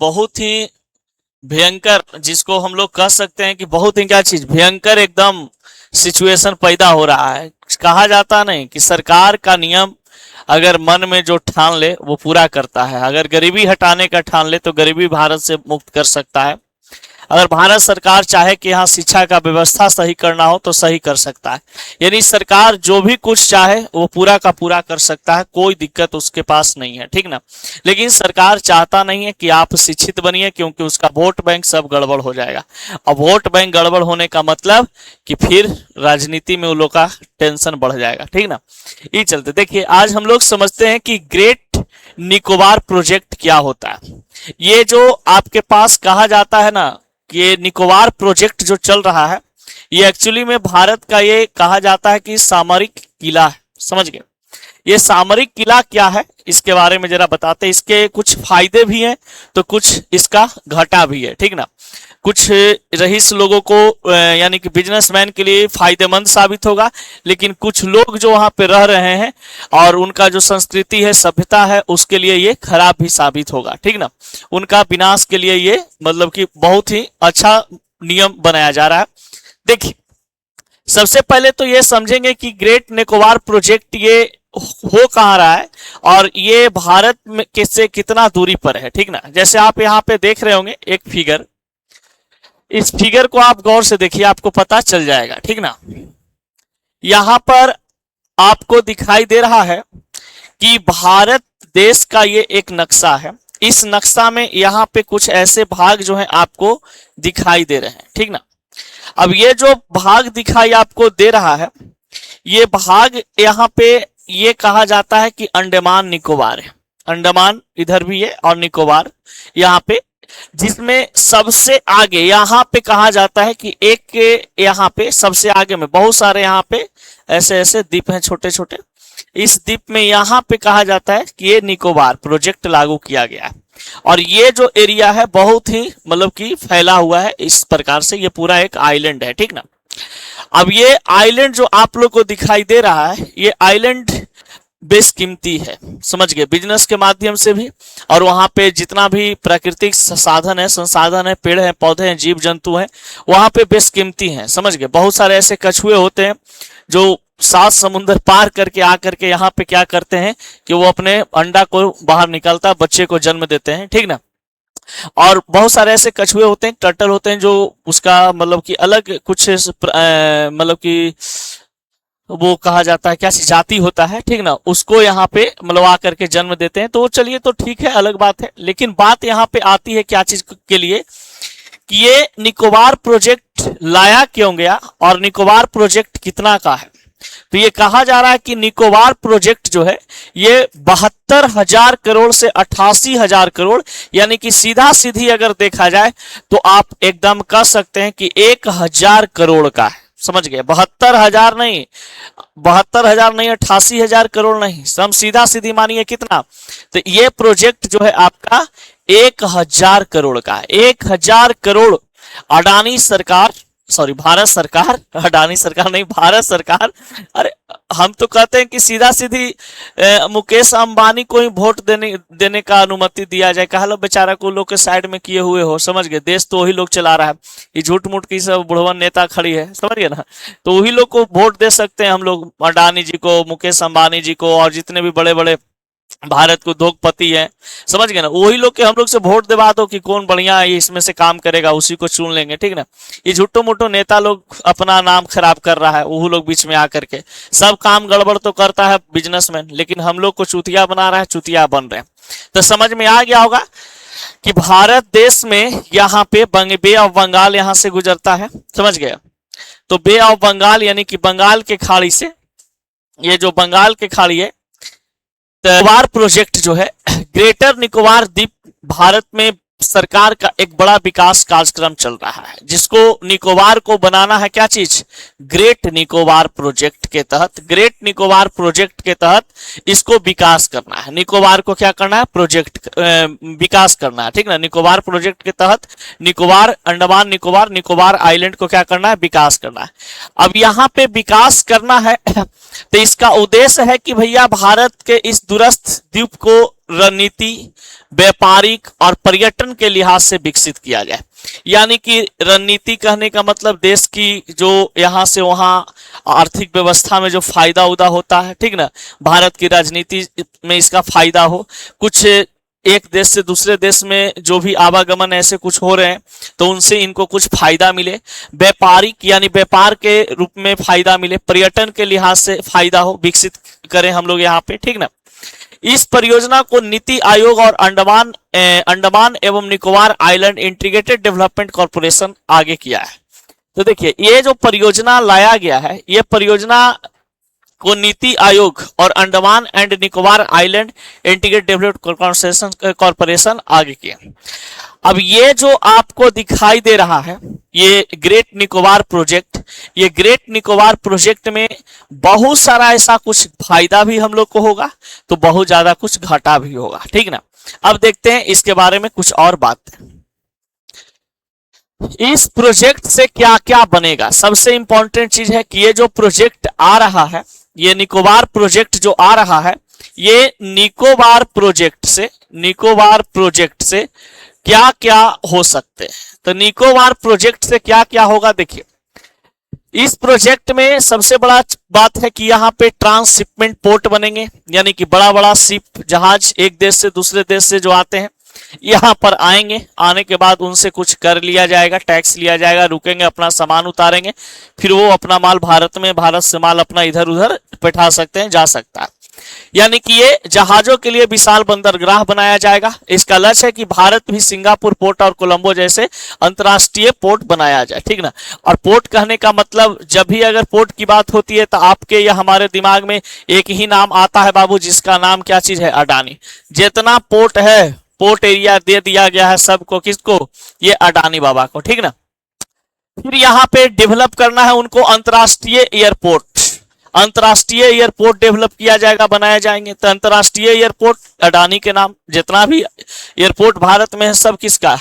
बहुत ही भयंकर, जिसको हम लोग कह सकते हैं कि बहुत ही क्या चीज भयंकर एकदम सिचुएशन पैदा हो रहा है। कहा जाता नहीं कि सरकार का नियम अगर मन में जो ठान ले वो पूरा करता है। अगर गरीबी हटाने का ठान ले तो गरीबी भारत से मुक्त कर सकता है। अगर भारत सरकार चाहे कि यहाँ शिक्षा का व्यवस्था सही करना हो तो सही कर सकता है। यानी सरकार जो भी कुछ चाहे वो पूरा का पूरा कर सकता है, कोई दिक्कत उसके पास नहीं है, ठीक ना। लेकिन सरकार चाहता नहीं है कि आप शिक्षित बनिए, क्योंकि उसका वोट बैंक सब गड़बड़ हो जाएगा। अब वोट बैंक गड़बड़ होने का मतलब कि फिर राजनीति में उन लोग का टेंशन बढ़ जाएगा, ठीक ना। ये चलते देखिए आज हम लोग समझते हैं कि ग्रेट निकोबार प्रोजेक्ट क्या होता है। ये जो आपके पास कहा जाता है ना, ये निकोबार प्रोजेक्ट जो चल रहा है, ये एक्चुअली में भारत का ये कहा जाता है कि सामरिक किला है। समझ गए? ये सामरिक किला क्या है इसके बारे में जरा बताते हैं। इसके कुछ फायदे भी हैं तो कुछ इसका घाटा भी है, ठीक ना। कुछ रईस लोगों को यानी कि बिजनेसमैन के लिए फायदेमंद साबित होगा, लेकिन कुछ लोग जो वहां पे रह रहे हैं और उनका जो संस्कृति है, सभ्यता है, उसके लिए ये खराब भी साबित होगा, ठीक ना। उनका विनाश के लिए ये मतलब कि बहुत ही अच्छा नियम बनाया जा रहा है। देखिए सबसे पहले तो ये समझेंगे कि ग्रेट निकोबार प्रोजेक्ट ये हो कहाँ रहा है और ये भारत में से कितना दूरी पर है, ठीक ना। जैसे आप यहाँ पे देख रहे होंगे एक फिगर, इस फिगर को आप गौर से देखिए, आपको पता चल जाएगा, ठीक ना। यहां पर आपको दिखाई दे रहा है कि भारत देश का ये एक नक्शा है। इस नक्शा में यहाँ पे कुछ ऐसे भाग जो हैं आपको दिखाई दे रहे हैं, ठीक ना। अब ये जो भाग दिखाई आपको दे रहा है, ये भाग यहाँ पे ये कहा जाता है कि अंडमान निकोबार है। अंडमान इधर भी है और निकोबार यहाँ पे, जिसमें सबसे आगे यहाँ पे कहा जाता है कि एक के यहाँ पे सबसे आगे में बहुत सारे यहाँ पे ऐसे ऐसे द्वीप हैं छोटे छोटे। इस द्वीप में यहाँ पे कहा जाता है कि ये निकोबार प्रोजेक्ट लागू किया गया है और ये जो एरिया है बहुत ही मतलब कि फैला हुआ है। इस प्रकार से ये पूरा एक आइलैंड है, ठीक ना। अब ये आइलैंड जो आप लोग को दिखाई दे रहा है, ये आइलैंड बेशकीमती है, समझ गए, बिजनेस के माध्यम से भी, और वहां पे जितना भी प्राकृतिक साधन है, संसाधन है, पेड़ हैं, पौधे हैं, जीव जंतु हैं, वहां पे बेशकीमती हैं, समझ गए। बहुत सारे ऐसे कछुए होते हैं जो 7 समुंदर पार करके आकर के यहाँ पे क्या करते हैं कि वो अपने अंडा को बाहर निकालता, बच्चे को जन्म देते हैं, ठीक ना। और बहुत सारे ऐसे कछुए होते हैं, टर्टल होते हैं, जो उसका मतलब कि अलग कुछ मतलब कि वो कहा जाता है क्या जाति होता है, ठीक ना, उसको यहाँ पे मतलब आकर के जन्म देते हैं। तो चलिए तो ठीक है, अलग बात है। लेकिन बात यहाँ पे आती है क्या चीज के लिए कि ये निकोबार प्रोजेक्ट लाया क्यों गया और निकोबार प्रोजेक्ट कितना का है। तो ये कहा जा रहा है कि निकोबार प्रोजेक्ट जो है ये 72,000 करोड़ से 88,000 करोड़, यानी कि सीधा सीधी अगर देखा जाए तो आप एकदम कह सकते हैं कि 1,000 करोड़ का है, समझ गए। 72,000 नहीं, 72,000 नहीं, 88,000 करोड़ नहीं, हम सीधा सीधी मानिए कितना, तो ये प्रोजेक्ट जो है आपका 1,000 करोड़ का है। 1,000 करोड़ अडानी सरकार, सॉरी भारत सरकार, अडानी सरकार नहीं, भारत सरकार, अरे हम तो कहते हैं कि सीधा सीधी मुकेश अंबानी को ही वोट देने का अनुमति दिया जाए। कहा लो बेचारा को लोग के साइड में किए हुए हो, समझ गए। देश तो वही लोग चला रहा है, ये झूठ मूठ की सब बुढ़वन नेता खड़ी है, समझ गए ना। तो वही लोग को वोट दे सकते हैं हम लोग, अडानी जी को, मुकेश अंबानी जी को, और जितने भी बड़े बड़े भारत को उद्योगपति है, समझ गए ना, वही लोग के हम लोग से वोट दिवा दो कि कौन बढ़िया है, इसमें से काम करेगा, उसी को चुन लेंगे, ठीक ना। ये झूठो मोटो नेता लोग अपना नाम खराब कर रहा है, वो लोग बीच में आकर के सब काम गड़बड़ तो करता है बिजनेसमैन, लेकिन हम लोग को चुतिया बना रहा है, चुतिया बन रहे हैं। तो समझ में आ गया होगा कि भारत देश में यहाँ पे बे ऑफ बंगाल यहाँ से गुजरता है, समझ गए। तो बे ऑफ बंगाल यानी कि बंगाल के खाड़ी से, ये जो बंगाल के खाड़ी है, निकोबार प्रोजेक्ट जो है, ग्रेटर निकोबार द्वीप भारत में सरकार का एक बड़ा विकास कार्यक्रम चल रहा है, जिसको निकोबार को बनाना है क्या चीज, ग्रेट निकोबार प्रोजेक्ट के तहत। ग्रेट निकोबार प्रोजेक्ट के तहत इसको विकास करना है, निकोबार को क्या करना है, प्रोजेक्ट विकास करना है, ठीक ना। निकोबार प्रोजेक्ट के तहत निकोबार, अंडमान निकोबार, निकोबार आइलैंड को क्या करना है, विकास करना है। अब यहाँ पे विकास करना है तो इसका उद्देश्य है कि भैया भारत के इस दूरस्थ द्वीप को रणनीति, व्यापारिक और पर्यटन के लिहाज से विकसित किया जाए। यानी कि रणनीति कहने का मतलब देश की जो यहाँ से वहाँ आर्थिक व्यवस्था में जो फायदा उदा होता है, ठीक ना, भारत की राजनीति में इसका फायदा हो, कुछ एक देश से दूसरे देश में जो भी आवागमन ऐसे कुछ हो रहे हैं तो उनसे इनको कुछ फायदा मिले, व्यापारिक यानी व्यापार के रूप में फायदा मिले, पर्यटन के लिहाज से फायदा हो, विकसित करें हम लोग यहाँ पे, ठीक ना। इस परियोजना को नीति आयोग और अंडमान एवं Nicobar island integrated development corporation आगे किया है। तो देखिए ये जो परियोजना लाया गया है, ये परियोजना को नीति आयोग और Andaman and Nicobar island integrated development corporation आगे किया। अब ये जो आपको दिखाई दे रहा है ये ग्रेट निकोबार प्रोजेक्ट, ये ग्रेट निकोबार प्रोजेक्ट में बहुत सारा ऐसा कुछ फायदा भी हम लोग को होगा तो बहुत ज्यादा कुछ घाटा भी होगा, ठीक ना। अब देखते हैं इसके बारे में कुछ और बात। इस प्रोजेक्ट से क्या क्या बनेगा। सबसे इंपॉर्टेंट चीज है कि ये जो प्रोजेक्ट आ रहा है, ये निकोबार प्रोजेक्ट जो आ रहा है, ये निकोबार प्रोजेक्ट से क्या क्या हो सकते हैं। तो निकोबार प्रोजेक्ट से क्या क्या होगा, देखिए इस प्रोजेक्ट में सबसे बड़ा बात है कि यहाँ पे ट्रांसशिपमेंट पोर्ट बनेंगे, यानी कि बड़ा बड़ा शिप जहाज एक देश से दूसरे देश से जो आते हैं यहाँ पर आएंगे, आने के बाद उनसे कुछ कर लिया जाएगा, टैक्स लिया जाएगा, रुकेंगे, अपना सामान उतारेंगे, फिर वो अपना माल भारत में, भारत से माल अपना इधर उधर बैठा सकते हैं, जा सकता है। यानी कि ये जहाजों के लिए विशाल बंदरगाह बनाया जाएगा। इसका लक्ष्य है कि भारत भी सिंगापुर पोर्ट और कोलंबो जैसे अंतरराष्ट्रीय पोर्ट बनाया जाए, ठीक ना। और पोर्ट कहने का मतलब जब भी अगर पोर्ट की बात होती है तो आपके या हमारे दिमाग में एक ही नाम आता है बाबू, जिसका नाम क्या चीज है, अडानी। जितना पोर्ट है, पोर्ट एरिया दे दिया गया है सबको, किसको, ये अडानी बाबा को, ठीक ना। फिर यहाँ पे डेवलप करना है उनको अंतरराष्ट्रीय एयरपोर्ट, अंतरराष्ट्रीय एयरपोर्ट डेवलप किया जाएगा, बनाया जाएंगे। तो अंतरराष्ट्रीय एयरपोर्ट अडानी के नाम, जितना भी एयरपोर्ट भारत में है सब किसका,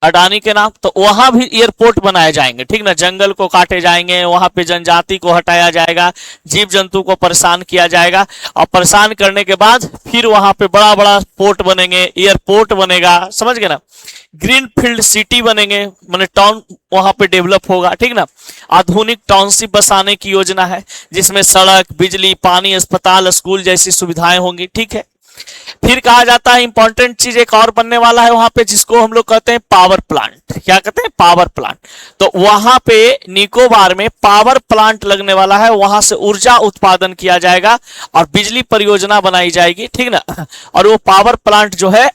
अडानी के नाम। तो वहां भी एयरपोर्ट बनाए जाएंगे, ठीक ना। जंगल को काटे जाएंगे, वहां पे जनजाति को हटाया जाएगा, जीव जंतु को परेशान किया जाएगा, और परेशान करने के बाद फिर वहां पे बड़ा बड़ा पोर्ट बनेंगे, एयरपोर्ट बनेगा, समझ गए ना। ग्रीन फील्ड सिटी बनेंगे, माने टाउन वहां पे डेवलप होगा, ठीक ना। आधुनिक टाउनशिप बसाने की योजना है जिसमें सड़क, बिजली, पानी, अस्पताल, स्कूल जैसी सुविधाएं होंगी, ठीक है। फिर कहा जाता है इंपॉर्टेंट चीज एक और बनने वाला है वहां पे, जिसको हम लोग कहते हैं पावर प्लांट। क्या कहते हैं, पावर प्लांट। तो वहां पे निकोबार में पावर प्लांट लगने वाला है, वहां से ऊर्जा उत्पादन किया जाएगा और बिजली परियोजना बनाई जाएगी, ठीक ना। और वो पावर प्लांट जो है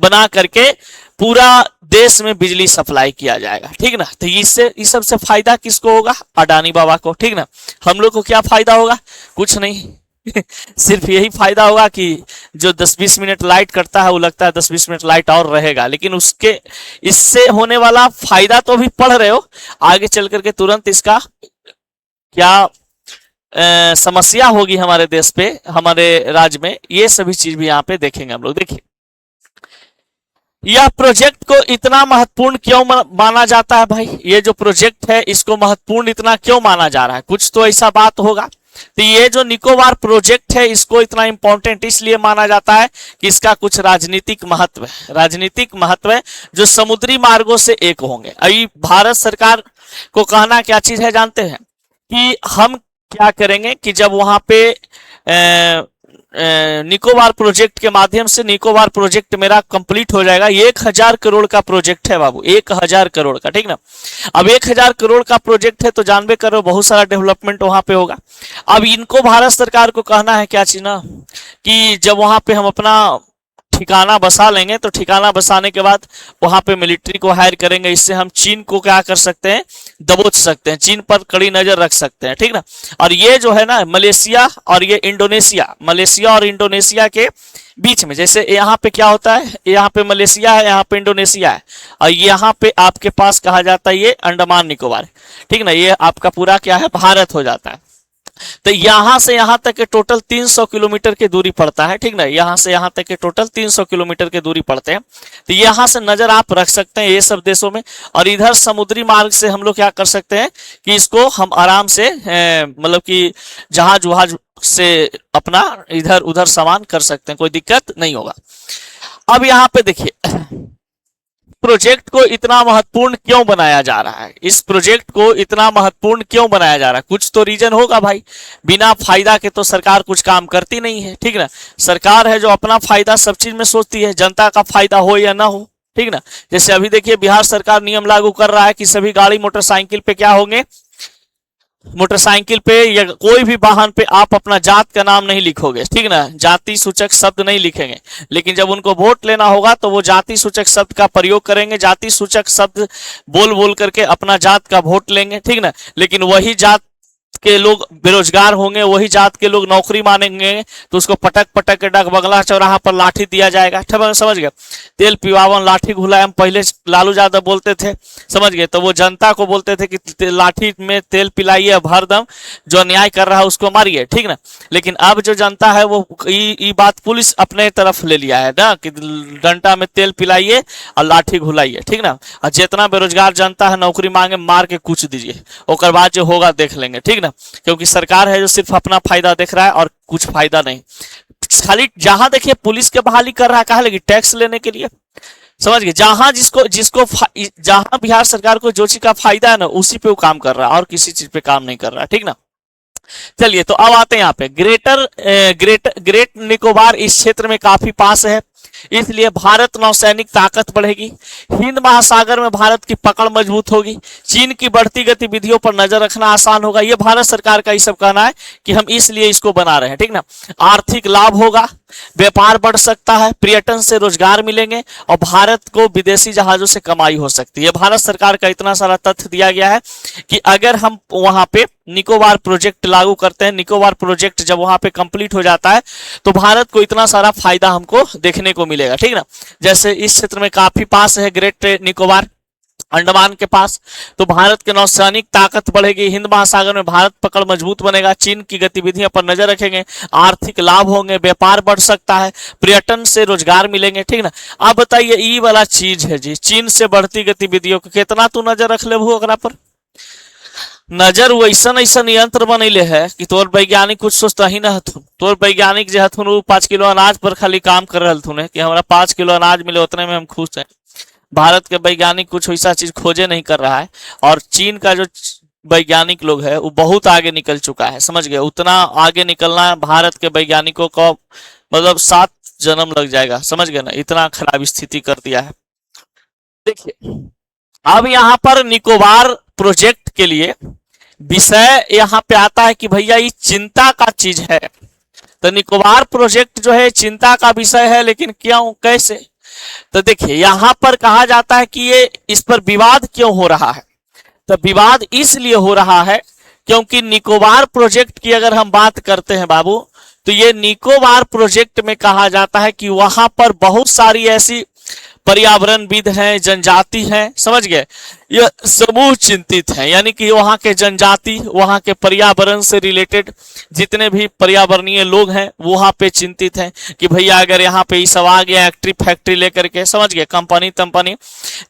बना करके पूरा देश में बिजली सप्लाई किया जाएगा, ठीक ना। तो इससे इस सबसे फायदा किसको होगा, अडानी बाबा को, ठीक ना। हम लोग को क्या फायदा होगा, कुछ नहीं सिर्फ यही फायदा होगा कि जो 10-20 मिनट लाइट कटता है वो लगता है 10-20 मिनट लाइट और रहेगा, लेकिन उसके इससे होने वाला फायदा तो भी पढ़ रहे हो, आगे चल करके तुरंत इसका क्या समस्या होगी हमारे देश पे, हमारे राज्य में, ये सभी चीज भी यहाँ पे देखेंगे हम लोग। देखिए यह प्रोजेक्ट को इतना महत्वपूर्ण क्यों माना जाता है भाई, ये जो प्रोजेक्ट है इसको महत्वपूर्ण इतना क्यों माना जा रहा है, कुछ तो ऐसा बात होगा। तो ये जो निकोबार प्रोजेक्ट है इसको इतना इंपॉर्टेंट इसलिए माना जाता है कि इसका कुछ राजनीतिक महत्व है, राजनीतिक महत्व है, जो समुद्री मार्गों से एक होंगे। अभी भारत सरकार को कहना क्या चीज है जानते हैं, कि हम क्या करेंगे कि जब वहां पे निकोबार प्रोजेक्ट के माध्यम से, निकोबार प्रोजेक्ट मेरा कंप्लीट हो जाएगा, 1000 करोड़ का प्रोजेक्ट है बाबू, 1000 करोड़ का, ठीक ना। अब 1000 करोड़ का प्रोजेक्ट है तो जानबे करो बहुत सारा डेवलपमेंट वहां पे होगा। अब इनको भारत सरकार को कहना है क्या चीज ना, कि जब वहां पे हम अपना ठिकाना बसा लेंगे तो ठिकाना बसाने के बाद वहां पे मिलिट्री को हायर करेंगे, इससे हम चीन को क्या कर सकते हैं, दबोच सकते हैं, चीन पर कड़ी नजर रख सकते हैं, ठीक ना। और ये जो है ना मलेशिया और ये इंडोनेशिया, मलेशिया और इंडोनेशिया के बीच में, जैसे यहाँ पे क्या होता है, यहाँ पे मलेशिया है, यहाँ पे इंडोनेशिया है, और यहाँ पे आपके पास कहा जाता है ये अंडमान निकोबार, ठीक ना। ये आपका पूरा क्या है, भारत हो जाता है। तो यहां से यहां तक के टोटल 300 किलोमीटर की दूरी पड़ता है, ठीक ना, यहां से यहां तक के टोटल 300 किलोमीटर की दूरी पड़ते हैं। तो यहां से नजर आप रख सकते हैं ये सब देशों में। और इधर समुद्री मार्ग से हम लोग क्या कर सकते हैं कि इसको हम आराम से मतलब कि जहाज वहाज से अपना इधर उधर सामान कर सकते हैं, कोई दिक्कत नहीं होगा। अब यहाँ पे देखिए प्रोजेक्ट को इतना महत्वपूर्ण क्यों बनाया जा रहा है, इस प्रोजेक्ट को इतना महत्वपूर्ण क्यों बनाया जा रहा है, कुछ तो रीजन होगा भाई। बिना फायदा के तो सरकार कुछ काम करती नहीं है, ठीक ना। सरकार है जो अपना फायदा सब चीज में सोचती है, जनता का फायदा हो या ना हो, ठीक ना। जैसे अभी देखिए बिहार सरकार नियम लागू कर रहा है कि सभी गाड़ी मोटरसाइकिल पे क्या होंगे, मोटरसाइकिल पे या कोई भी वाहन पे आप अपना जात का नाम नहीं लिखोगे, ठीक ना, जाति सूचक शब्द नहीं लिखेंगे। लेकिन जब उनको वोट लेना होगा तो वो जाति सूचक शब्द का प्रयोग करेंगे, जाति सूचक शब्द बोल बोल करके अपना जात का वोट लेंगे, ठीक ना। लेकिन वही जात के लोग बेरोजगार होंगे, वही जात के लोग नौकरी मांगेंगे तो उसको पटक पटक के डाक बंगला चौराहा पर लाठी दिया जाएगा, समझ गए। तेल पिवावन लाठी घुलाएम पहले लालू यादव बोलते थे, समझ गए। तो वो जनता को बोलते थे कि लाठी में तेल पिलाइए, भरदम जो अन्याय कर रहा है उसको मारिए, ठीक ना। लेकिन अब जो जनता है वो ये बात पुलिस अपने तरफ ले लिया है ना कि डंडा में तेल पिलाइए और लाठी घुलाइए, ठीक ना। और जितना बेरोजगार जनता है नौकरी मांगे मार के कूच दीजिए, और बाद जो होगा देख लेंगे, ठीक ना। क्योंकि सरकार है जो सिर्फ अपना फायदा देख रहा है और कुछ फायदा नहीं। खाली जहां देखिए पुलिस के बहाली कर रहा है, कहा लगी टैक्स लेने के लिए, समझ गए। जहां जिसको जिसको जहां बिहार सरकार को जो चीज का फायदा है ना उसी पे वो काम कर रहा है और किसी चीज पे काम नहीं कर रहा है, ठीक ना। चलिए तो अब आते हैं यहाँ पे ग्रेट निकोबार इस क्षेत्र में काफी पास है, इसलिए भारत नौसैनिक ताकत बढ़ेगी, हिंद महासागर में भारत की पकड़ मजबूत होगी, चीन की बढ़ती गतिविधियों पर नजर रखना आसान होगा। ये भारत सरकार का ये सब कहना है कि हम इसलिए इसको बना रहे हैं, ठीक ना। आर्थिक लाभ होगा, व्यापार बढ़ सकता है, पर्यटन से रोजगार मिलेंगे और भारत को विदेशी जहाजों से कमाई हो सकती है। भारत सरकार का इतना सारा तथ्य दिया गया है कि अगर हम वहां पे निकोबार प्रोजेक्ट लागू करते हैं, निकोबार प्रोजेक्ट जब वहां पे कंप्लीट हो जाता है तो भारत को इतना सारा फायदा हमको देखने को मिलेगा, ठीक ना। जैसे इस क्षेत्र में काफी पास है ग्रेट निकोबार, अंडमान के पास, तो भारत के नौसैनिक ताकत बढ़ेगी, हिंद महासागर में भारत पकड़ मजबूत बनेगा, चीन की गतिविधियों पर नजर रखेंगे, आर्थिक लाभ होंगे, व्यापार बढ़ सकता है, पर्यटन से रोजगार मिलेंगे, ठीक ना। आप बताइए ये वाला चीज है जी, चीन से बढ़ती गतिविधियों को कितना तू नजर रख ले ओकरा पर। नजर वैसन ऐसा यंत्र बनैले है कि तोर वैज्ञानिक कुछ सोचता ही ना हथुन, तोर वैज्ञानिक जो हथुन वो 5 किलो अनाज पर खाली काम कर रहे हथुन कि हमारा 5 किलो अनाज मिले उतने में हम खुश हैं। भारत के वैज्ञानिक कुछ वैसा चीज खोजे नहीं कर रहा है, और चीन का जो वैज्ञानिक लोग है वो बहुत आगे निकल चुका है, समझ गए। उतना आगे निकलना है भारत के वैज्ञानिकों को मतलब 7 जन्म लग जाएगा, समझ गए ना, इतना खराब स्थिति कर दिया है। देखिए अब यहाँ पर निकोबार प्रोजेक्ट के लिए विषय यहाँ पे आता है कि भैया ये चिंता का चीज है। तो निकोबार प्रोजेक्ट जो है चिंता का विषय है, लेकिन क्यों कैसे, तो देखिए यहां पर कहा जाता है कि ये इस पर विवाद क्यों हो रहा है। तो विवाद इसलिए हो रहा है क्योंकि निकोबार प्रोजेक्ट की अगर हम बात करते हैं बाबू, तो ये निकोबार प्रोजेक्ट में कहा जाता है कि वहां पर बहुत सारी ऐसी पर्यावरणविद हैं, जनजाति हैं, समझ गए, यह समूह चिंतित हैं, यानी कि वहां के जनजाति, वहां के पर्यावरण से रिलेटेड जितने भी पर्यावरणीय लोग हैं वहां पे चिंतित हैं कि भैया अगर यहाँ पे ये सब आ गया फैक्ट्री लेकर के, समझ गए, कंपनी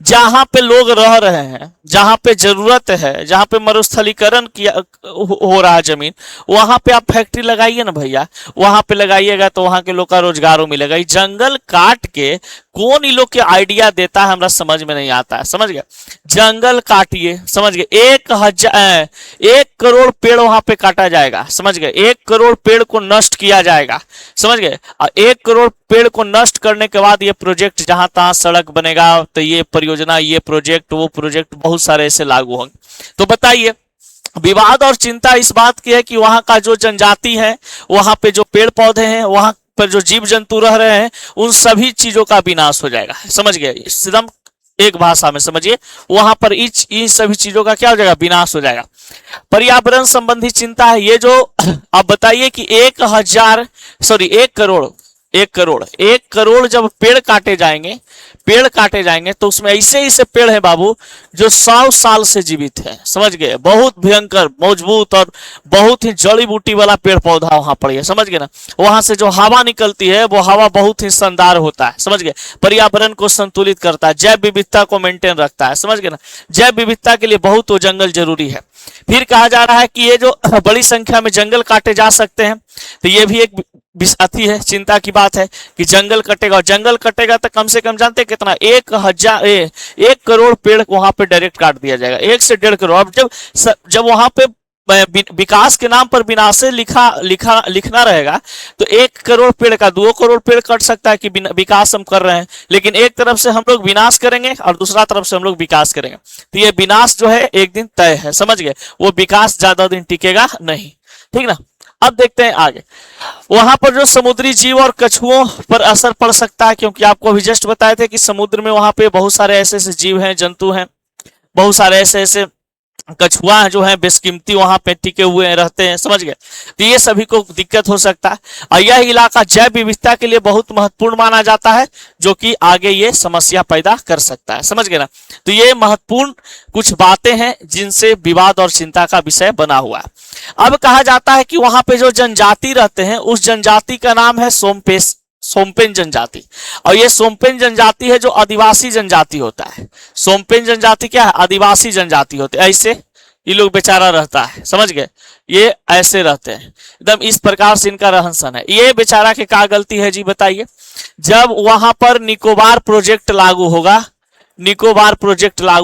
जहां पे लोग रह रहे हैं, जहां पे जरूरत है, जहां पे मरुस्थलीकरण किया हो रहा है जमीन, वहां पे आप फैक्ट्री लगाइए ना भैया, वहां पे लगाइएगा तो वहां के लोग का रोजगार मिलेगा। जंगल काट के कौन इन लोग के आइडिया देता है हमरा समझ में नहीं आता है, समझ गए। जंगल काटिए, समझ गए, 1 करोड़ पेड़ वहां पे काटा जाएगा, समझ गए, 1 करोड़ पेड़ को नष्ट किया जाएगा, समझ गए। और 1 करोड़ पेड़ को नष्ट करने के बाद ये प्रोजेक्ट जहां तहां सड़क बनेगा, तो ये परियोजना, ये प्रोजेक्ट, वो प्रोजेक्ट, बहुत सारे ऐसे लागू होंगे। तो बताइए विवाद और चिंता इस बात की है कि वहां का जो जनजाति है, वहां पे जो पेड़ पौधे हैं, वहां पर जो जीव जंतु रह रहे हैं, उन सभी चीजों का विनाश हो जाएगा, समझ गए, एकदम एक भाषा में समझिए, वहां पर इन सभी चीजों का क्या हो जाएगा, विनाश हो जाएगा। पर्यावरण संबंधी चिंता है ये जो, आप बताइए कि 1 करोड़ 1 करोड़ जब पेड़ काटे जाएंगे तो उसमें ऐसे ऐसे पेड़ हैं बाबू जो 100 साल से जीवित है, समझ गए। बहुत भयंकर मजबूत और बहुत ही जड़ी बूटी वाला पेड़ पौधा वहां पर है, समझ गए ना। वहां से जो हवा निकलती है वो हवा बहुत ही शानदार होता है, समझ गए। पर्यावरण को संतुलित करता है, जैव विविधता को मेंटेन रखता है, समझ गए ना। जैव विविधता के लिए बहुत वो जंगल जरूरी है। फिर कहा जा रहा है कि ये जो बड़ी संख्या में जंगल काटे जा सकते हैं, तो ये भी एक अति है, चिंता की बात है कि जंगल कटेगा, और जंगल कटेगा तो कम से कम जानते हैं कितना, 1 करोड़ पेड़ वहां पे डायरेक्ट काट दिया जाएगा, 1 से 1.5 करोड़। अब जब वहां पे विकास के नाम पर विनाशे लिखना रहेगा तो 1 करोड़ पेड़ का 2 करोड़ पेड़ कट सकता है कि विकास हम कर रहे हैं, लेकिन एक तरफ से हम लोग विनाश करेंगे और दूसरा तरफ से हम लोग विकास करेंगे, तो ये विनाश जो है एक दिन तय है, समझ गए। वो विकास ज्यादा दिन टिकेगा नहीं, ठीक ना। अब देखते हैं आगे, वहां पर जो समुद्री जीव और कछुओं पर असर पड़ सकता है, क्योंकि आपको अभी जस्ट बताए थे कि समुद्र में वहां पे बहुत सारे ऐसे ऐसे जीव हैं, जंतु हैं, बहुत सारे ऐसे ऐसे कछुआ जो है बेशकीमती वहां पे टिके हुए रहते हैं, समझ गए। तो ये सभी को दिक्कत हो सकता है, और यह इलाका जैव विविधता के लिए बहुत महत्वपूर्ण माना जाता है, जो कि आगे ये समस्या पैदा कर सकता है, समझ गए ना। तो ये महत्वपूर्ण कुछ बातें हैं जिनसे विवाद और चिंता का विषय बना हुआ है। अब कहा जाता है कि वहां पे जो जनजाति रहते हैं उस जनजाति का नाम है सोमपेन जनजाति, और ये सोमपेन जनजाति है जो आदिवासी जनजाति होता है। सोमपेन जनजाति क्या है, आदिवासी जनजाति होते हैं। ऐसे ये लोग बेचारा रहता है, समझ गए, ये ऐसे रहते हैं एकदम इस प्रकार से इनका रहन सहन है। ये बेचारा के क्या गलती है जी बताइए। जब वहां पर निकोबार प्रोजेक्ट लागू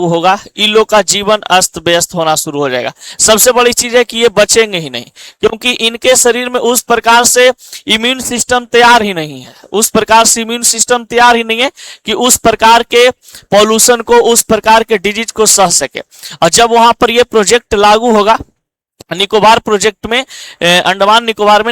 होगा, इन लोग का जीवन अस्त व्यस्त होना शुरू हो जाएगा। सबसे बड़ी चीज है कि ये बचेंगे ही नहीं, क्योंकि इनके शरीर में उस प्रकार से इम्यून सिस्टम तैयार ही नहीं है, कि उस प्रकार के पॉल्यूशन को, उस प्रकार के डिजीज को सह सके। और जब वहां पर ये प्रोजेक्ट लागू होगा निकोबार प्रोजेक्ट में, अंडमान निकोबार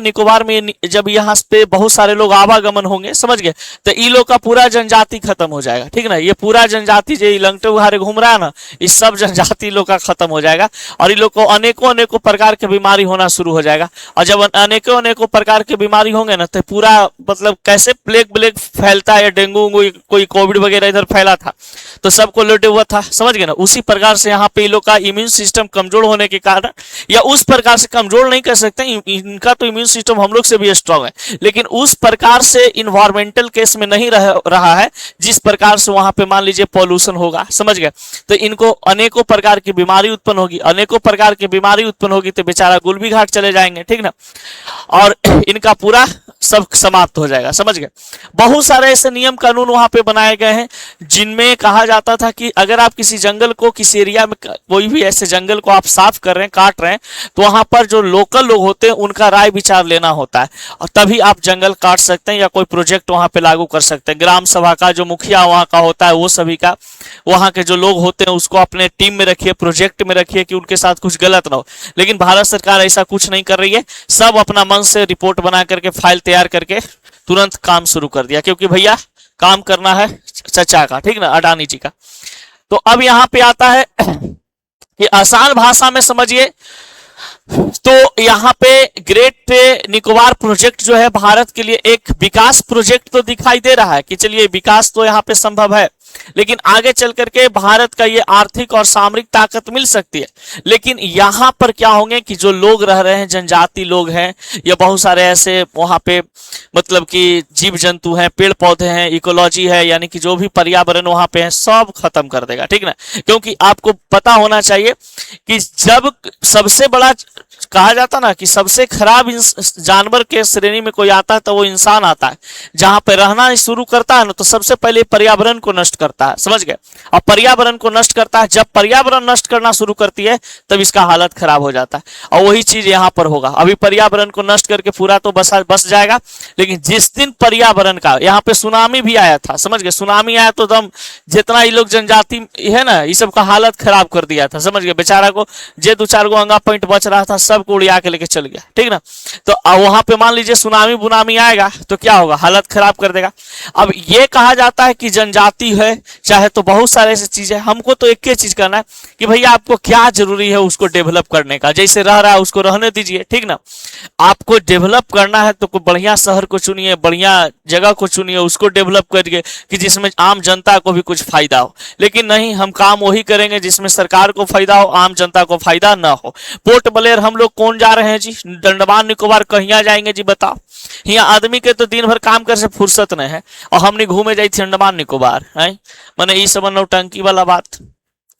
में जब यहाँ पे बहुत सारे लोग आवागमन होंगे, समझ गए, तो इन लोग का पूरा जनजाति खत्म हो जाएगा, ठीक ना। ये पूरा जनजाति जो लंगटे उहारे घूम रहा है ना, इस सब जनजाति लोग का खत्म हो जाएगा, और इन लोग को अनेकों प्रकार के बीमारी होना शुरू हो जाएगा। और जब अनेकों प्रकार के बीमारी होंगे ना, तो पूरा मतलब कैसे प्लेग फैलता है, डेंगू कोई कोविड वगैरह इधर फैला था तो सबको लौटे हुआ था, समझ गए ना। उसी प्रकार से यहाँ पे इन लोग का इम्यून सिस्टम कमजोर होने के कारण, या उस प्रकार से कमजोर नहीं कर सकते, इनका तो इम्यून सिस्टम हम लोग से भी स्ट्रांग है, लेकिन उस प्रकार से इन्वायरमेंटल केस में नहीं रहा है जिस प्रकार से वहां पे मान लीजिए पॉल्यूशन होगा, समझ गए। तो इनको अनेकों प्रकार की बीमारी उत्पन्न होगी, तो बेचारा गुलबी घाट चले जाएंगे, ठीक ना, और इनका पूरा सब समाप्त हो जाएगा, समझ गए। बहुत सारे ऐसे नियम कानून वहां पे बनाए गए हैं जिनमें कहा जाता था कि अगर आप किसी जंगल को, किसी एरिया में कोई भी ऐसे जंगल को आप साफ कर रहे हैं, काट रहे हैं, तो वहां पर जो लोकल लोग होते हैं उनका राय विचार लेना होता है, और तभी आप जंगल काट सकते हैं या कोई प्रोजेक्ट वहां पे लागू कर सकते हैं। ग्राम सभा का जो मुखिया वहां का होता है, वो सभी का, वहां के जो लोग होते हैं उसको अपने टीम में रखिए, प्रोजेक्ट में रखिए कि उनके साथ कुछ गलत ना हो। लेकिन भारत सरकार ऐसा कुछ नहीं कर रही है, सब अपना मन से रिपोर्ट बना करके, फाइल तैयार करके तुरंत काम शुरू कर दिया, क्योंकि भैया काम करना है चचा का, ठीक ना, अडानी जी का। तो अब यहां पे आता है कि आसान भाषा में समझिए, तो यहाँ पे ग्रेट निकोबार प्रोजेक्ट जो है भारत के लिए एक विकास प्रोजेक्ट तो दिखाई दे रहा है कि चलिए विकास तो यहाँ पे संभव है, लेकिन आगे चल करके भारत का ये आर्थिक और सामरिक ताकत मिल सकती है। लेकिन यहाँ पर क्या होंगे कि जो लोग रह रहे हैं, जनजाति लोग हैं, या बहुत सारे ऐसे वहां पे मतलब कि जीव जंतु हैं, पेड़ पौधे हैं, इकोलॉजी है, यानी कि जो भी पर्यावरण वहां पे है सब खत्म कर देगा, ठीक ना। क्योंकि आपको पता होना चाहिए कि जब सबसे बड़ा कहा जाता ना कि सबसे खराब जानवर के श्रेणी में कोई आता है तो वो इंसान आता है। जहां पे रहना शुरू करता है ना, तो सबसे पहले पर्यावरण को नष्ट करता है, समझ गए। और पर्यावरण को नष्ट करता है, जब पर्यावरण नष्ट करना शुरू करती है तब इसका हालत खराब हो जाता है। और वही चीज यहाँ पर होगा। अभी पर्यावरण को नष्ट करके पूरा तो बस जाएगा, लेकिन जिस दिन पर्यावरण का, यहाँ पे सुनामी भी आया था, समझ गए, सुनामी आया तो दम जितना ये लोग जनजाति है ना, ये सब का हालत खराब कर दिया था, समझ गए। बेचारा को जे 2-4 गो अंगा पॉइंट बच रहा था सबको उड़िया के लेके चल गया, ठीक ना। तो वहां पे मान लीजिए सुनामी बुनामी आएगा तो क्या होगा, हालत खराब कर देगा। अब ये कहा जाता है कि जनजाति है है, चाहे तो बहुत सारे ऐसी चीजें। हमको तो एक ही चीज करना है कि भैया आपको क्या जरूरी है उसको डेवलप करने का, जैसे रह रहा है उसको रहने दीजिए, ठीक ना। आपको डेवलप करना है तो कोई बढ़िया शहर को चुनिए, बढ़िया जगह को चुनिए, उसको डेवलप करिए कि जिसमें आम जनता को भी कुछ फायदा हो। लेकिन नहीं, हम काम वही करेंगे जिसमें सरकार को फायदा हो, आम जनता को फायदा ना हो। पोर्ट ब्लेयर हम लोग कौन जा रहे हैं जी, अंडमान निकोबार कहीं जाएंगे जी बताओ। यहाँ आदमी के तो दिन भर काम कर से फुर्सत नहीं है, और हमने घूमे जाई थी अंडमान निकोबार है। मैंने ये सब नौटंकी वाला बात,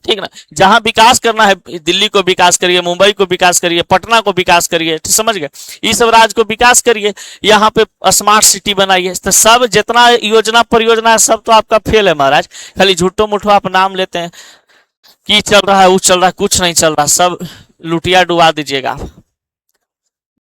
ठीक ना। जहां विकास करना है, दिल्ली को विकास करिए, मुंबई को विकास करिए, पटना को विकास करिए, समझ गए, ये सब राज्य को विकास करिए, यहाँ पे स्मार्ट सिटी बनाइए। तो सब जितना योजना परियोजना है सब तो आपका फेल है महाराज। खाली झूठो मूठो आप नाम लेते हैं कि चल रहा है वो चल रहा है, कुछ नहीं चल रहा, सब लुटिया डुबा दीजिएगा।